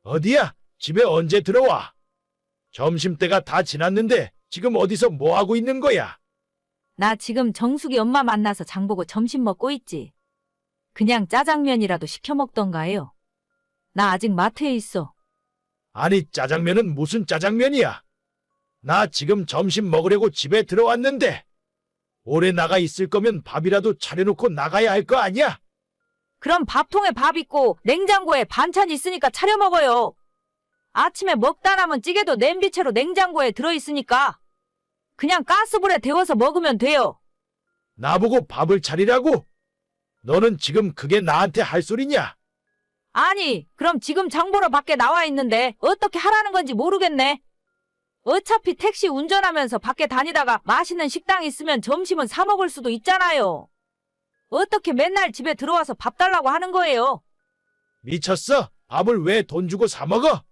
어디야? 집에 언제 들어와? 점심때가 다 지났는데 지금 어디서 뭐 하고 있는 거야? 나 지금 정숙이 엄마 만나서 장보고 점심 먹고 있지. 그냥 짜장면이라도 시켜 먹던가 해요. 나 아직 마트에 있어. 아니, 짜장면은 무슨 짜장면이야? 나 지금 점심 먹으려고 집에 들어왔는데. 오래 나가 있을 거면 밥이라도 차려놓고 나가야 할 거 아니야? 그럼 밥통에 밥 있고 냉장고에 반찬 있으니까 차려 먹어요. 아침에 먹다 남은 찌개도 냄비채로 냉장고에 들어있으니까 그냥 가스불에 데워서 먹으면 돼요. 나보고 밥을 차리라고? 너는 지금 그게 나한테 할 소리냐? 아니, 그럼 지금 장 보러 밖에 나와 있는데 어떻게 하라는 건지 모르겠네. 어차피 택시 운전하면서 밖에 다니다가 맛있는 식당 있으면 점심은 사 먹을 수도 있잖아요. 어떻게 맨날 집에 들어와서 밥 달라고 하는 거예요? 미쳤어? 밥을 왜 돈 주고 사 먹어?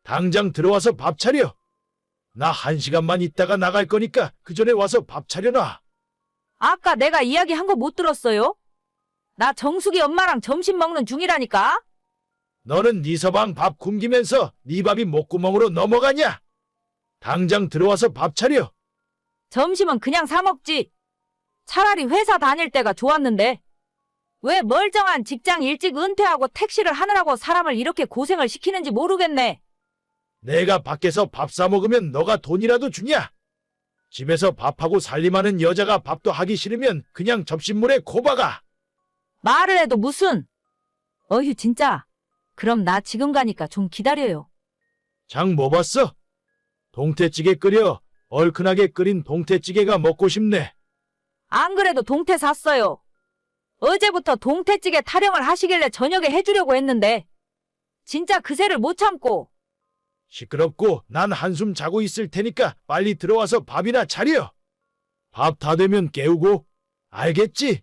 당장 들어와서 밥 차려. 나 1시간만 있다가 나갈 거니까 그 전에 와서 밥 차려놔. 아까 내가 이야기한 거 못 들었어요? 나 정숙이 엄마랑 점심 먹는 중이라니까? 너는 네 서방 밥 굶기면서 네 밥이 목구멍으로 넘어가냐? 당장 들어와서 밥 차려. 점심은 그냥 사 먹지. 차라리 회사 다닐 때가 좋았는데. 왜 멀쩡한 직장 일찍 은퇴하고 택시를 하느라고 사람을 이렇게 고생을 시키는지 모르겠네. 내가 밖에서 밥 사 먹으면 너가 돈이라도 주냐? 집에서 밥하고 살림하는 여자가 밥도 하기 싫으면 그냥 접시물에 코 박아. 말을 해도 무슨. 어휴 진짜. 그럼 나 지금 가니까 좀 기다려요. 장 뭐 봤어? 동태찌개 끓여. 얼큰하게 끓인 동태찌개가 먹고 싶네. 안 그래도 동태 샀어요. 어제부터 동태찌개 타령을 하시길래 저녁에 해주려고 했는데 진짜 그새를 못 참고. 시끄럽고 난 한숨 자고 있을 테니까 빨리 들어와서 밥이나 차려. 밥 다 되면 깨우고. 알겠지?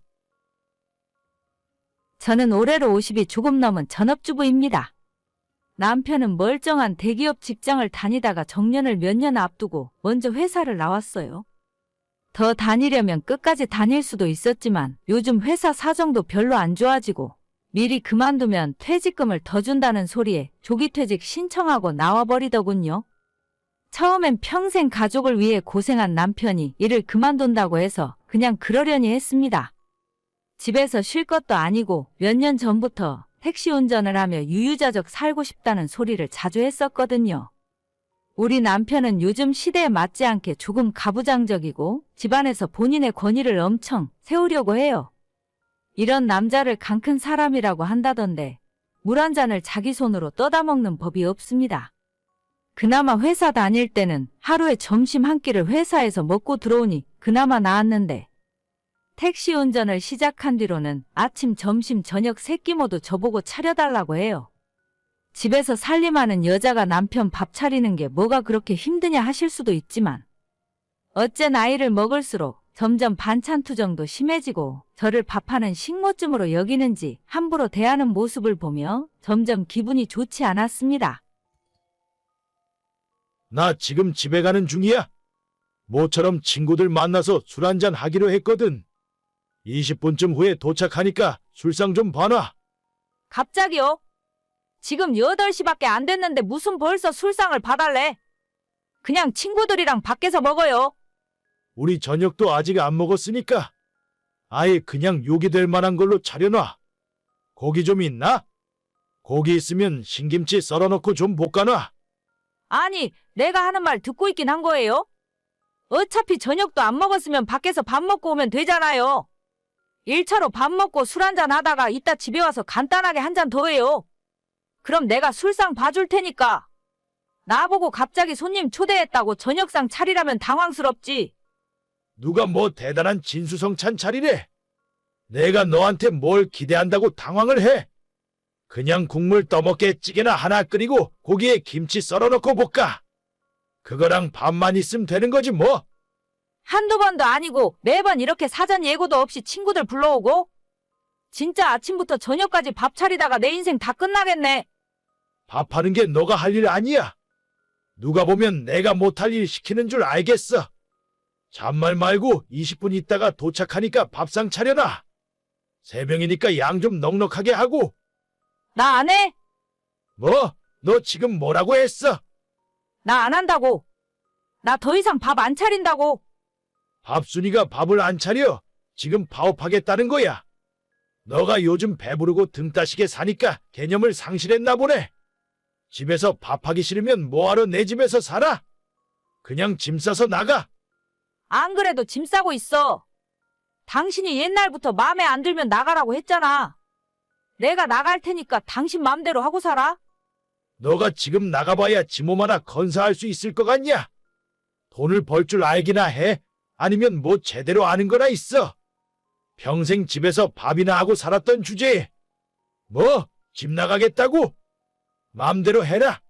저는 올해로 50이 조금 넘은 전업주부입니다. 남편은 멀쩡한 대기업 직장을 다니다가 정년을 몇 년 앞두고 먼저 회사를 나왔어요. 더 다니려면 끝까지 다닐 수도 있었지만 요즘 회사 사정도 별로 안 좋아지고 미리 그만두면 퇴직금을 더 준다는 소리에 조기퇴직 신청하고 나와버리더군요. 처음엔 평생 가족을 위해 고생한 남편이 일을 그만둔다고 해서 그냥 그러려니 했습니다. 집에서 쉴 것도 아니고 몇 년 전부터 택시 운전을 하며 유유자적 살고 싶다는 소리를 자주 했었거든요. 우리 남편은 요즘 시대에 맞지 않게 조금 가부장적이고 집안에서 본인의 권위를 엄청 세우려고 해요. 이런 남자를 강큰 사람이라고 한다던데 물 한 잔을 자기 손으로 떠다 먹는 법이 없습니다. 그나마 회사 다닐 때는 하루에 점심 한 끼를 회사에서 먹고 들어오니 그나마 나았는데 택시 운전을 시작한 뒤로는 아침, 점심, 저녁 세 끼 모두 저보고 차려달라고 해요. 집에서 살림하는 여자가 남편 밥 차리는 게 뭐가 그렇게 힘드냐 하실 수도 있지만 어째 나이를 먹을수록 점점 반찬 투정도 심해지고 저를 밥하는 식모쯤으로 여기는지 함부로 대하는 모습을 보며 점점 기분이 좋지 않았습니다. 나 지금 집에 가는 중이야. 모처럼 친구들 만나서 술 한잔 하기로 했거든. 20분쯤 후에 도착하니까 술상 좀 봐놔. 갑자기요? 지금 8시밖에 안 됐는데 무슨 벌써 술상을 봐달래? 그냥 친구들이랑 밖에서 먹어요. 우리 저녁도 아직 안 먹었으니까 아예 그냥 욕이 될 만한 걸로 차려놔. 고기 좀 있나? 고기 있으면 신김치 썰어놓고 좀 볶아놔. 아니, 내가 하는 말 듣고 있긴 한 거예요? 어차피 저녁도 안 먹었으면 밖에서 밥 먹고 오면 되잖아요. 1차로 밥 먹고 술 한잔 하다가 이따 집에 와서 간단하게 한 잔 더 해요. 그럼 내가 술상 봐줄 테니까. 나보고 갑자기 손님 초대했다고 저녁상 차리라면 당황스럽지. 누가 뭐 대단한 진수성찬 차리래. 내가 너한테 뭘 기대한다고 당황을 해. 그냥 국물 떠먹게 찌개나 하나 끓이고 고기에 김치 썰어놓고 볶아. 그거랑 밥만 있으면 되는 거지 뭐. 한두 번도 아니고 매번 이렇게 사전 예고도 없이 친구들 불러오고? 진짜 아침부터 저녁까지 밥 차리다가 내 인생 다 끝나겠네. 밥하는 게 너가 할 일 아니야. 누가 보면 내가 못할 일 시키는 줄 알겠어. 잔말 말고 20분 있다가 도착하니까 밥상 차려놔. 3명이니까 양 좀 넉넉하게 하고. 나 안 해? 뭐? 너 지금 뭐라고 했어? 나 안 한다고. 나 더 이상 밥 안 차린다고. 밥순이가 밥을 안 차려. 지금 파업하겠다는 거야. 너가 요즘 배부르고 등 따시게 사니까 개념을 상실했나 보네. 집에서 밥하기 싫으면 뭐하러 내 집에서 살아? 그냥 짐 싸서 나가. 안 그래도 짐 싸고 있어. 당신이 옛날부터 마음에 안 들면 나가라고 했잖아. 내가 나갈 테니까 당신 맘대로 하고 살아. 너가 지금 나가봐야 지 몸 하나 건사할 수 있을 것 같냐? 돈을 벌 줄 알기나 해? 아니면 뭐 제대로 아는 거나 있어? 평생 집에서 밥이나 하고 살았던 주제에 뭐? 집 나가겠다고? 맘대로 해라.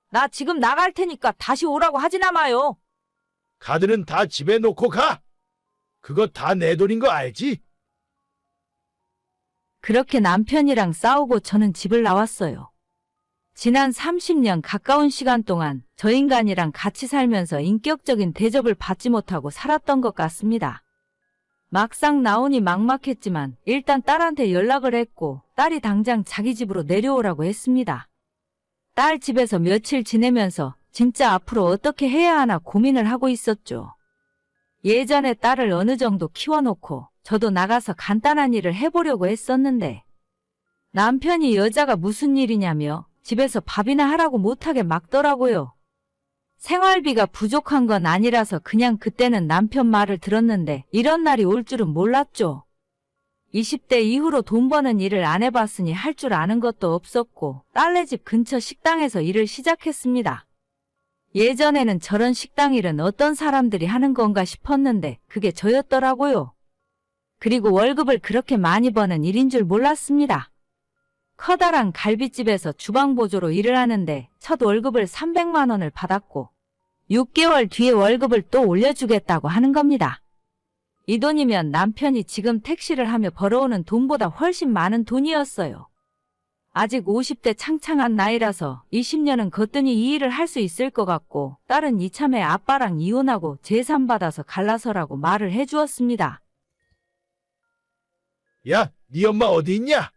나 지금 나갈 테니까 다시 오라고 하지나 마요. 카드는 다 집에 놓고 가. 그거 다 내 돈인 거 알지? 그렇게 남편이랑 싸우고 저는 집을 나왔어요. 지난 30년 가까운 시간 동안 저 인간이랑 같이 살면서 인격적인 대접을 받지 못하고 살았던 것 같습니다. 막상 나오니 막막했지만 일단 딸한테 연락을 했고 딸이 당장 자기 집으로 내려오라고 했습니다. 딸 집에서 며칠 지내면서 진짜 앞으로 어떻게 해야 하나 고민을 하고 있었죠. 예전에 딸을 어느 정도 키워놓고 저도 나가서 간단한 일을 해보려고 했었는데 남편이 여자가 무슨 일이냐며 집에서 밥이나 하라고 못하게 막더라고요. 생활비가 부족한 건 아니라서 그냥 그때는 남편 말을 들었는데 이런 날이 올 줄은 몰랐죠. 20대 이후로 돈 버는 일을 안 해봤으니 할 줄 아는 것도 없었고 딸네 집 근처 식당에서 일을 시작했습니다. 예전에는 저런 식당 일은 어떤 사람들이 하는 건가 싶었는데 그게 저였더라고요. 그리고 월급을 그렇게 많이 버는 일인 줄 몰랐습니다. 커다란 갈비집에서 주방보조로 일을 하는데 첫 월급을 300만 원을 받았고 6개월 뒤에 월급을 또 올려주겠다고 하는 겁니다. 이 돈이면 남편이 지금 택시를 하며 벌어오는 돈보다 훨씬 많은 돈이었어요. 아직 50대 창창한 나이라서 20년은 거뜬히 이 일을 할 수 있을 것 같고 딸은 이참에 아빠랑 이혼하고 재산받아서 갈라서라고 말을 해주었습니다. 야, 네 엄마 어디 있냐?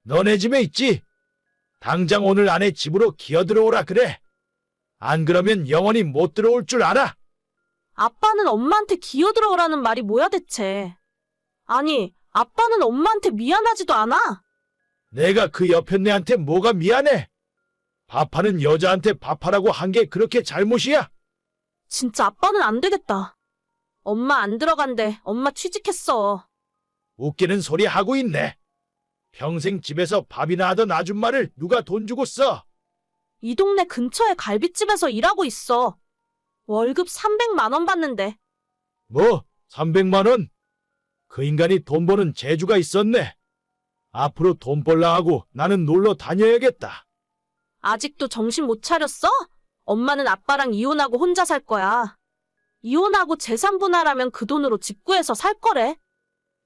너네 집에 있지? 당장 오늘 안에 집으로 기어들어오라 그래. 안 그러면 영원히 못 들어올 줄 알아. 아빠는 엄마한테 기어들어오라는 말이 뭐야 대체. 아니, 아빠는 엄마한테 미안하지도 않아. 내가 그 여편네한테 뭐가 미안해? 밥하는 여자한테 밥하라고 한 게 그렇게 잘못이야? 진짜 아빠는 안 되겠다. 엄마 안 들어간대. 엄마 취직했어. 웃기는 소리 하고 있네. 평생 집에서 밥이나 하던 아줌마를 누가 돈 주고 써? 이 동네 근처에 갈비집에서 일하고 있어. 월급 300만 원 받는데. 뭐? 300만 원? 그 인간이 돈 버는 재주가 있었네. 앞으로 돈 벌라 하고 나는 놀러 다녀야겠다. 아직도 정신 못 차렸어? 엄마는 아빠랑 이혼하고 혼자 살 거야. 이혼하고 재산 분할하면 그 돈으로 집 구해서 살 거래.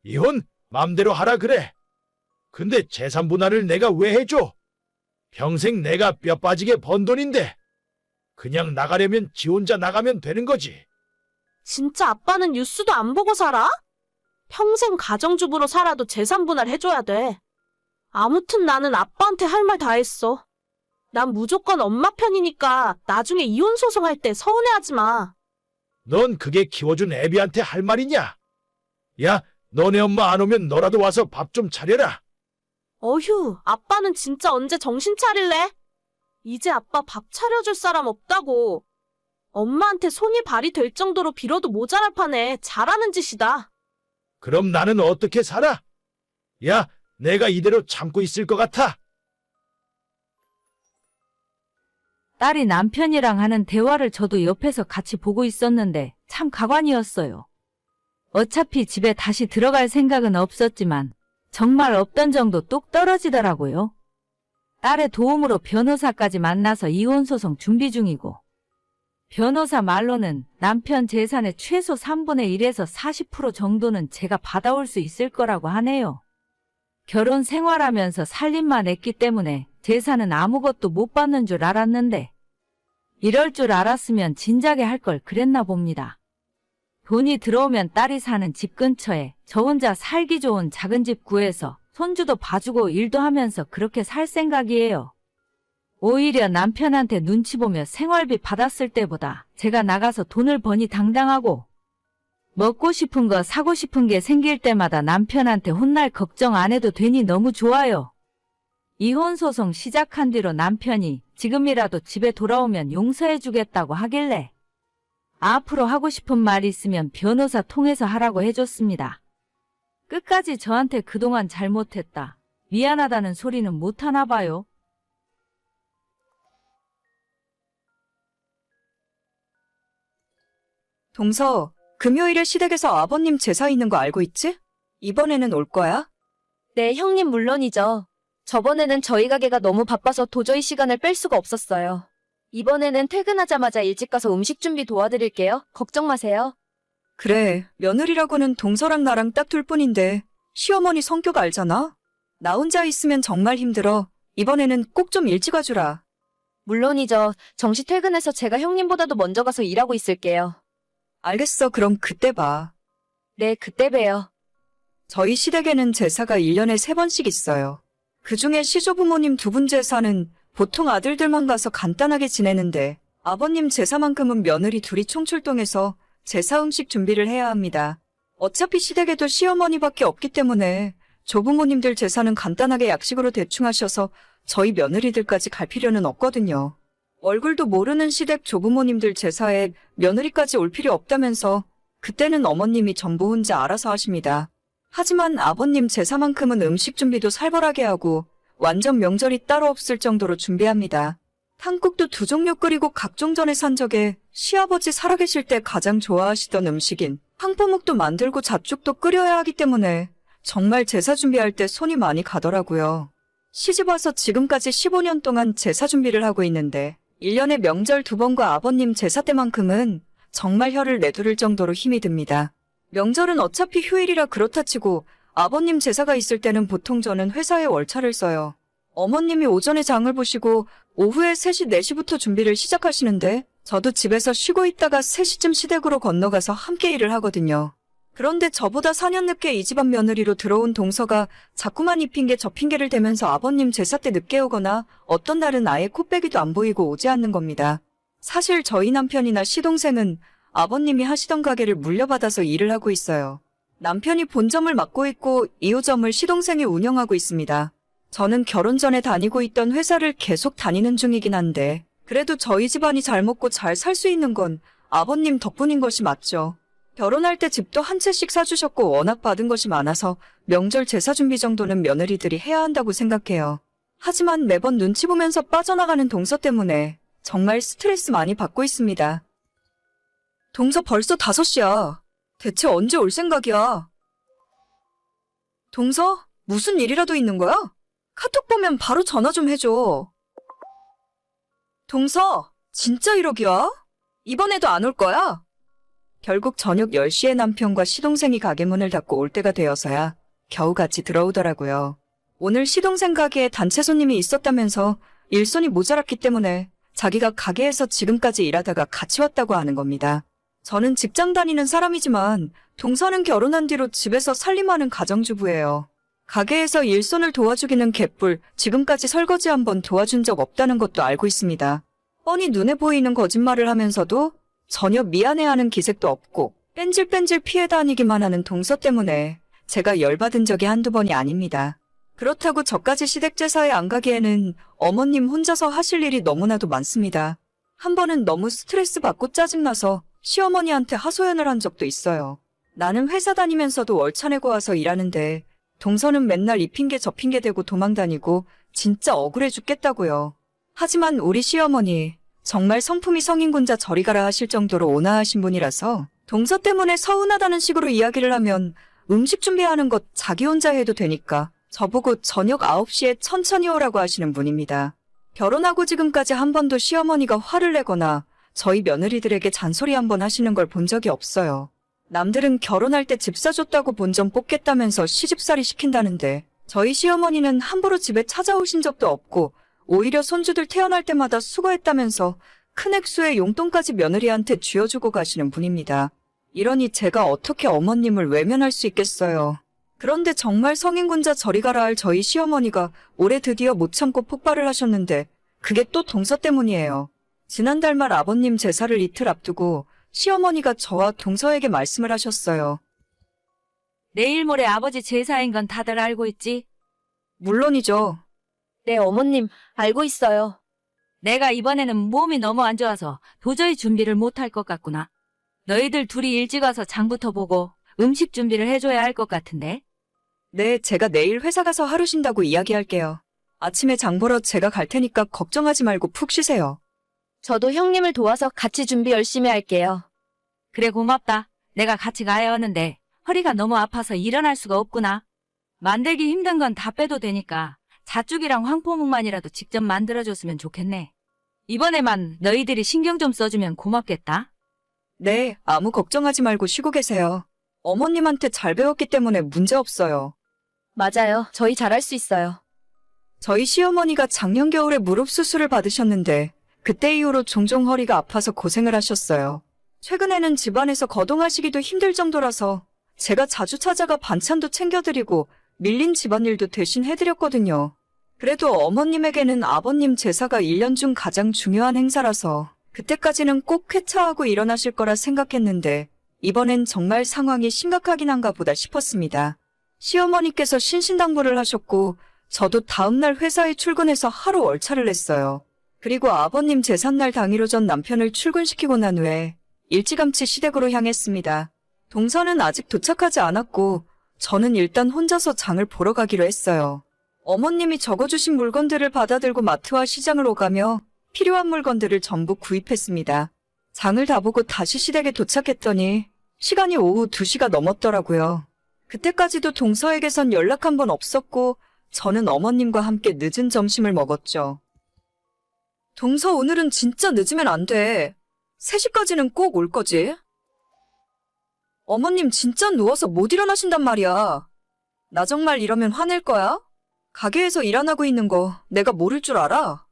이혼? 맘대로 하라 그래. 근데 재산 분할을 내가 왜 해줘? 평생 내가 뼈 빠지게 번 돈인데. 그냥 나가려면 지 혼자 나가면 되는 거지. 진짜 아빠는 뉴스도 안 보고 살아? 평생 가정주부로 살아도 재산 분할 해줘야 돼. 아무튼 나는 아빠한테 할 말 다 했어. 난 무조건 엄마 편이니까 나중에 이혼 소송할 때 서운해하지 마. 넌 그게 키워준 애비한테 할 말이냐? 야, 너네 엄마 안 오면 너라도 와서 밥 좀 차려라. 어휴, 아빠는 진짜 언제 정신 차릴래? 이제 아빠 밥 차려줄 사람 없다고. 엄마한테 손이 발이 될 정도로 빌어도 모자랄 판에 잘하는 짓이다. 그럼 나는 어떻게 살아? 야, 내가 이대로 참고 있을 것 같아. 딸이 남편이랑 하는 대화를 저도 옆에서 같이 보고 있었는데 참 가관이었어요. 어차피 집에 다시 들어갈 생각은 없었지만 정말 없던 정도 뚝 떨어지더라고요. 딸의 도움으로 변호사까지 만나서 이혼소송 준비 중이고 변호사 말로는 남편 재산의 최소 3분의 1에서 40% 정도는 제가 받아올 수 있을 거라고 하네요. 결혼 생활하면서 살림만 했기 때문에 재산은 아무것도 못 받는 줄 알았는데 이럴 줄 알았으면 진작에 할 걸 그랬나 봅니다. 돈이 들어오면 딸이 사는 집 근처에 저 혼자 살기 좋은 작은 집 구해서 손주도 봐주고 일도 하면서 그렇게 살 생각이에요. 오히려 남편한테 눈치 보며 생활비 받았을 때보다 제가 나가서 돈을 버니 당당하고 먹고 싶은 거 사고 싶은 게 생길 때마다 남편한테 혼날 걱정 안 해도 되니 너무 좋아요. 이혼 소송 시작한 뒤로 남편이 지금이라도 집에 돌아오면 용서해주겠다고 하길래 앞으로 하고 싶은 말이 있으면 변호사 통해서 하라고 해줬습니다. 끝까지 저한테 그동안 잘못했다, 미안하다는 소리는 못하나 봐요. 동서, 금요일에 시댁에서 아버님 제사 있는 거 알고 있지? 이번에는 올 거야? 네, 형님 물론이죠. 저번에는 저희 가게가 너무 바빠서 도저히 시간을 뺄 수가 없었어요. 이번에는 퇴근하자마자 일찍 가서 음식 준비 도와드릴게요. 걱정 마세요. 그래, 며느리라고는 동서랑 나랑 딱 둘뿐인데 시어머니 성격 알잖아? 나 혼자 있으면 정말 힘들어. 이번에는 꼭 좀 일찍 와주라. 물론이죠. 정시 퇴근해서 제가 형님보다도 먼저 가서 일하고 있을게요. 알겠어, 그럼 그때 봐. 네, 그때 봬요. 저희 시댁에는 제사가 1년에 3번씩 있어요. 그중에 시조부모님 2분 제사는 보통 아들들만 가서 간단하게 지내는데 아버님 제사만큼은 며느리 둘이 총출동해서 제사 음식 준비를 해야 합니다. 어차피 시댁에도 시어머니밖에 없기 때문에 조부모님들 제사는 간단하게 약식으로 대충 하셔서 저희 며느리들까지 갈 필요는 없거든요. 얼굴도 모르는 시댁 조부모님들 제사에 며느리까지 올 필요 없다면서 그때는 어머님이 전부 혼자 알아서 하십니다. 하지만 아버님 제사만큼은 음식 준비도 살벌하게 하고 완전 명절이 따로 없을 정도로 준비합니다. 탕국도 2종류 끓이고 각종 전에 산적에 시아버지 살아계실 때 가장 좋아하시던 음식인 황포묵도 만들고 잡죽도 끓여야 하기 때문에 정말 제사 준비할 때 손이 많이 가더라고요. 시집와서 지금까지 15년 동안 제사 준비를 하고 있는데 1년에 명절 2번과 아버님 제사 때만큼은 정말 혀를 내두를 정도로 힘이 듭니다. 명절은 어차피 휴일이라 그렇다 치고 아버님 제사가 있을 때는 보통 저는 회사에 월차를 써요. 어머님이 오전에 장을 보시고 오후에 3시, 4시부터 준비를 시작하시는데 저도 집에서 쉬고 있다가 3시쯤 시댁으로 건너가서 함께 일을 하거든요. 그런데 저보다 4년 늦게 이 집안 며느리로 들어온 동서가 자꾸만 이 핑계 저 핑계를 대면서 아버님 제사 때 늦게 오거나 어떤 날은 아예 코빼기도 안 보이고 오지 않는 겁니다. 사실 저희 남편이나 시동생은 아버님이 하시던 가게를 물려받아서 일을 하고 있어요. 남편이 본점을 맡고 있고 2호점을 시동생이 운영하고 있습니다. 저는 결혼 전에 다니고 있던 회사를 계속 다니는 중이긴 한데 그래도 저희 집안이 잘 먹고 잘 살 수 있는 건 아버님 덕분인 것이 맞죠. 결혼할 때 집도 한 채씩 사주셨고 워낙 받은 것이 많아서 명절 제사 준비 정도는 며느리들이 해야 한다고 생각해요. 하지만 매번 눈치 보면서 빠져나가는 동서 때문에 정말 스트레스 많이 받고 있습니다. 동서 벌써 5시야. 대체 언제 올 생각이야? 동서? 무슨 일이라도 있는 거야? 카톡 보면 바로 전화 좀 해줘. 동서, 진짜 1억이야? 이번에도 안 올 거야? 결국 저녁 10시에 남편과 시동생이 가게 문을 닫고 올 때가 되어서야 겨우 같이 들어오더라고요. 오늘 시동생 가게에 단체 손님이 있었다면서 일손이 모자랐기 때문에 자기가 가게에서 지금까지 일하다가 같이 왔다고 하는 겁니다. 저는 직장 다니는 사람이지만 동서는 결혼한 뒤로 집에서 살림하는 가정주부예요. 가게에서 일손을 도와주기는 개뿔, 지금까지 설거지 한번 도와준 적 없다는 것도 알고 있습니다. 뻔히 눈에 보이는 거짓말을 하면서도 전혀 미안해하는 기색도 없고 뺀질뺀질 피해 다니기만 하는 동서 때문에 제가 열받은 적이 한두 번이 아닙니다. 그렇다고 저까지 시댁 제사에 안 가기에는 어머님 혼자서 하실 일이 너무나도 많습니다. 한 번은 너무 스트레스 받고 짜증나서 시어머니한테 하소연을 한 적도 있어요. 나는 회사 다니면서도 월차 내고 와서 일하는데 동서는 맨날 이 핑계 저 핑계 대고 도망 다니고 진짜 억울해 죽겠다고요. 하지만 우리 시어머니 정말 성품이 성인군자 저리 가라 하실 정도로 온화하신 분이라서 동서 때문에 서운하다는 식으로 이야기를 하면 음식 준비하는 것 자기 혼자 해도 되니까 저보고 저녁 9시에 천천히 오라고 하시는 분입니다. 결혼하고 지금까지 한 번도 시어머니가 화를 내거나 저희 며느리들에게 잔소리 한 번 하시는 걸 본 적이 없어요. 남들은 결혼할 때 집 사줬다고 본전 뽑겠다면서 시집살이 시킨다는데 저희 시어머니는 함부로 집에 찾아오신 적도 없고 오히려 손주들 태어날 때마다 수고했다면서 큰 액수의 용돈까지 며느리한테 쥐어주고 가시는 분입니다. 이러니 제가 어떻게 어머님을 외면할 수 있겠어요. 그런데 정말 성인군자 저리 가라 할 저희 시어머니가 올해 드디어 못 참고 폭발을 하셨는데 그게 또 동서 때문이에요. 지난달 말 아버님 제사를 이틀 앞두고 시어머니가 저와 동서에게 말씀을 하셨어요. 내일 모레 아버지 제사인 건 다들 알고 있지? 물론이죠. 네, 어머님, 알고 있어요. 내가 이번에는 몸이 너무 안 좋아서 도저히 준비를 못할 것 같구나. 너희들 둘이 일찍 와서 장부터 보고 음식 준비를 해줘야 할 것 같은데? 네, 제가 내일 회사 가서 하루 쉰다고 이야기할게요. 아침에 장 보러 제가 갈 테니까 걱정하지 말고 푹 쉬세요. 저도 형님을 도와서 같이 준비 열심히 할게요. 그래 고맙다. 내가 같이 가야 하는데 허리가 너무 아파서 일어날 수가 없구나. 만들기 힘든 건 다 빼도 되니까 잣죽이랑 황포묵만이라도 직접 만들어줬으면 좋겠네. 이번에만 너희들이 신경 좀 써주면 고맙겠다. 네, 아무 걱정하지 말고 쉬고 계세요. 어머님한테 잘 배웠기 때문에 문제 없어요. 맞아요. 저희 잘할 수 있어요. 저희 시어머니가 작년 겨울에 무릎 수술을 받으셨는데 그때 이후로 종종 허리가 아파서 고생을 하셨어요. 최근에는 집안에서 거동하시기도 힘들 정도라서 제가 자주 찾아가 반찬도 챙겨드리고 밀린 집안일도 대신 해드렸거든요. 그래도 어머님에게는 아버님 제사가 1년 중 가장 중요한 행사라서 그때까지는 꼭 쾌차하고 일어나실 거라 생각했는데 이번엔 정말 상황이 심각하긴 한가 보다 싶었습니다. 시어머니께서 신신당부를 하셨고 저도 다음날 회사에 출근해서 하루 월차를 냈어요. 그리고 아버님 제삿날 당일 오전 남편을 출근시키고 난 후에 일찌감치 시댁으로 향했습니다. 동서는 아직 도착하지 않았고 저는 일단 혼자서 장을 보러 가기로 했어요. 어머님이 적어주신 물건들을 받아들고 마트와 시장을 오가며 필요한 물건들을 전부 구입했습니다. 장을 다 보고 다시 시댁에 도착했더니 시간이 오후 2시가 넘었더라고요. 그때까지도 동서에게선 연락 한 번 없었고 저는 어머님과 함께 늦은 점심을 먹었죠. 동서 오늘은 진짜 늦으면 안 돼. 3시까지는 꼭 올 거지? 어머님 진짜 누워서 못 일어나신단 말이야. 나 정말 이러면 화낼 거야? 가게에서 일 안 하고 있는 거 내가 모를 줄 알아?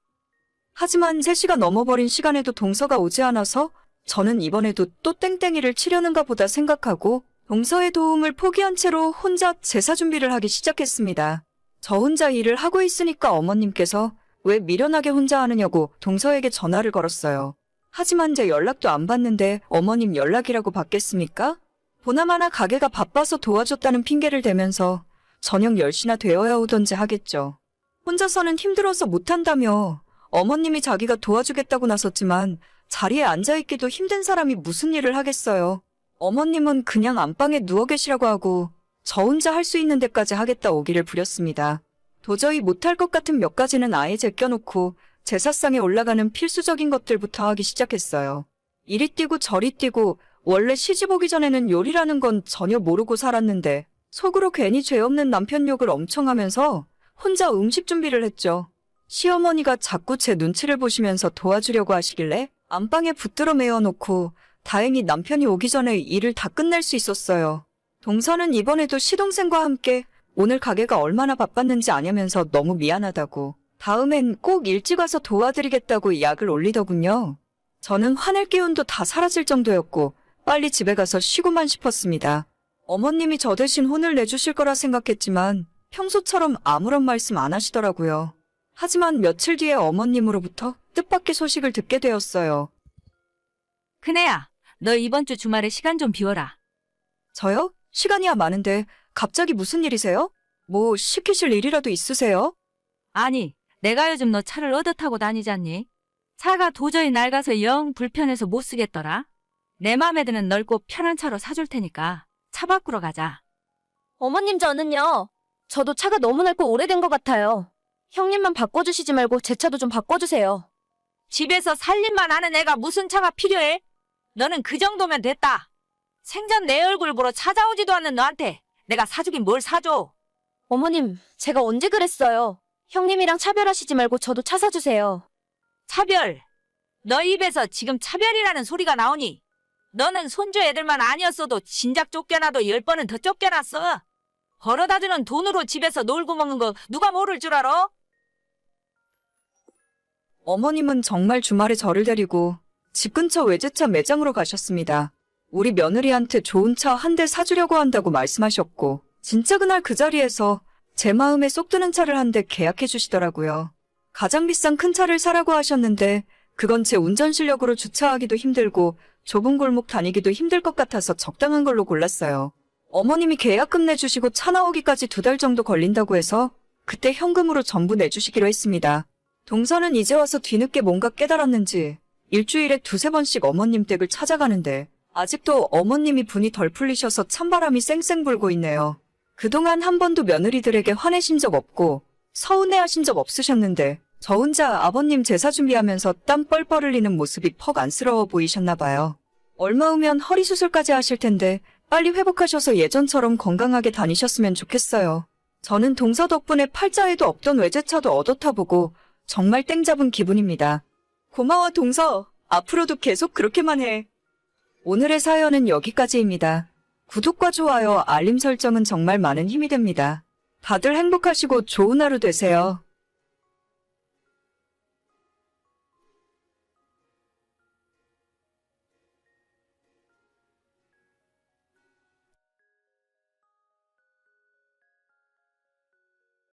하지만 3시가 넘어버린 시간에도 동서가 오지 않아서 저는 이번에도 또 땡땡이를 치려는가 보다 생각하고 동서의 도움을 포기한 채로 혼자 제사 준비를 하기 시작했습니다. 저 혼자 일을 하고 있으니까 어머님께서 왜 미련하게 혼자 하느냐고 동서에게 전화를 걸었어요. 하지만 제 연락도 안 받는데 어머님 연락이라고 받겠습니까? 보나마나 가게가 바빠서 도와줬다는 핑계를 대면서 저녁 10시나 되어야 오던지 하겠죠. 혼자서는 힘들어서 못한다며 어머님이 자기가 도와주겠다고 나섰지만 자리에 앉아있기도 힘든 사람이 무슨 일을 하겠어요. 어머님은 그냥 안방에 누워 계시라고 하고 저 혼자 할 수 있는 데까지 하겠다 오기를 부렸습니다. 도저히 못할 것 같은 몇 가지는 아예 제껴놓고 제사상에 올라가는 필수적인 것들부터 하기 시작했어요. 이리 뛰고 저리 뛰고 원래 시집 오기 전에는 요리라는 건 전혀 모르고 살았는데 속으로 괜히 죄 없는 남편 욕을 엄청 하면서 혼자 음식 준비를 했죠. 시어머니가 자꾸 제 눈치를 보시면서 도와주려고 하시길래 안방에 붙들어 메워놓고 다행히 남편이 오기 전에 일을 다 끝낼 수 있었어요. 동서는 이번에도 시동생과 함께 오늘 가게가 얼마나 바빴는지 아냐면서 너무 미안하다고 다음엔 꼭 일찍 와서 도와드리겠다고 약을 올리더군요. 저는 화낼 기운도 다 사라질 정도였고 빨리 집에 가서 쉬고만 싶었습니다. 어머님이 저 대신 혼을 내주실 거라 생각했지만 평소처럼 아무런 말씀 안 하시더라고요. 하지만 며칠 뒤에 어머님으로부터 뜻밖의 소식을 듣게 되었어요. 큰애야, 너 이번 주 주말에 시간 좀 비워라. 저요? 시간이야 많은데 갑자기 무슨 일이세요? 뭐 시키실 일이라도 있으세요? 아니, 내가 요즘 너 차를 얻어 타고 다니잖니? 차가 도저히 낡아서 영 불편해서 못 쓰겠더라. 내 맘에 드는 넓고 편한 차로 사줄 테니까 차 바꾸러 가자. 어머님 저는요. 저도 차가 너무 낡고 오래된 것 같아요. 형님만 바꿔주시지 말고 제 차도 좀 바꿔주세요. 집에서 살림만 하는 애가 무슨 차가 필요해? 너는 그 정도면 됐다. 생전 내 얼굴 보러 찾아오지도 않는 너한테 내가 사주긴 뭘 사줘. 어머님, 제가 언제 그랬어요? 형님이랑 차별하시지 말고 저도 차 사주세요. 차별. 너 입에서 지금 차별이라는 소리가 나오니? 너는 손주 애들만 아니었어도 진작 쫓겨나도 10번은 더 쫓겨났어. 벌어다주는 돈으로 집에서 놀고 먹는 거 누가 모를 줄 알아? 어머님은 정말 주말에 저를 데리고 집 근처 외제차 매장으로 가셨습니다. 우리 며느리한테 좋은 차 한 대 사주려고 한다고 말씀하셨고 진짜 그날 그 자리에서 제 마음에 쏙 드는 차를 한 대 계약해 주시더라고요. 가장 비싼 큰 차를 사라고 하셨는데 그건 제 운전 실력으로 주차하기도 힘들고 좁은 골목 다니기도 힘들 것 같아서 적당한 걸로 골랐어요. 어머님이 계약금 내주시고 차 나오기까지 2달 정도 걸린다고 해서 그때 현금으로 전부 내주시기로 했습니다. 동서는 이제 와서 뒤늦게 뭔가 깨달았는지 일주일에 2-3번씩 어머님 댁을 찾아가는데 아직도 어머님이 분이 덜 풀리셔서 찬바람이 쌩쌩 불고 있네요. 그동안 한 번도 며느리들에게 화내신 적 없고 서운해하신 적 없으셨는데 저 혼자 아버님 제사 준비하면서 땀 뻘뻘 흘리는 모습이 퍽 안쓰러워 보이셨나 봐요. 얼마 후면 허리 수술까지 하실 텐데 빨리 회복하셔서 예전처럼 건강하게 다니셨으면 좋겠어요. 저는 동서 덕분에 팔자에도 없던 외제차도 얻어 타보고 정말 땡 잡은 기분입니다. 고마워 동서. 앞으로도 계속 그렇게만 해. 오늘의 사연은 여기까지입니다. 구독과 좋아요, 알림 설정은 정말 많은 힘이 됩니다. 다들 행복하시고 좋은 하루 되세요.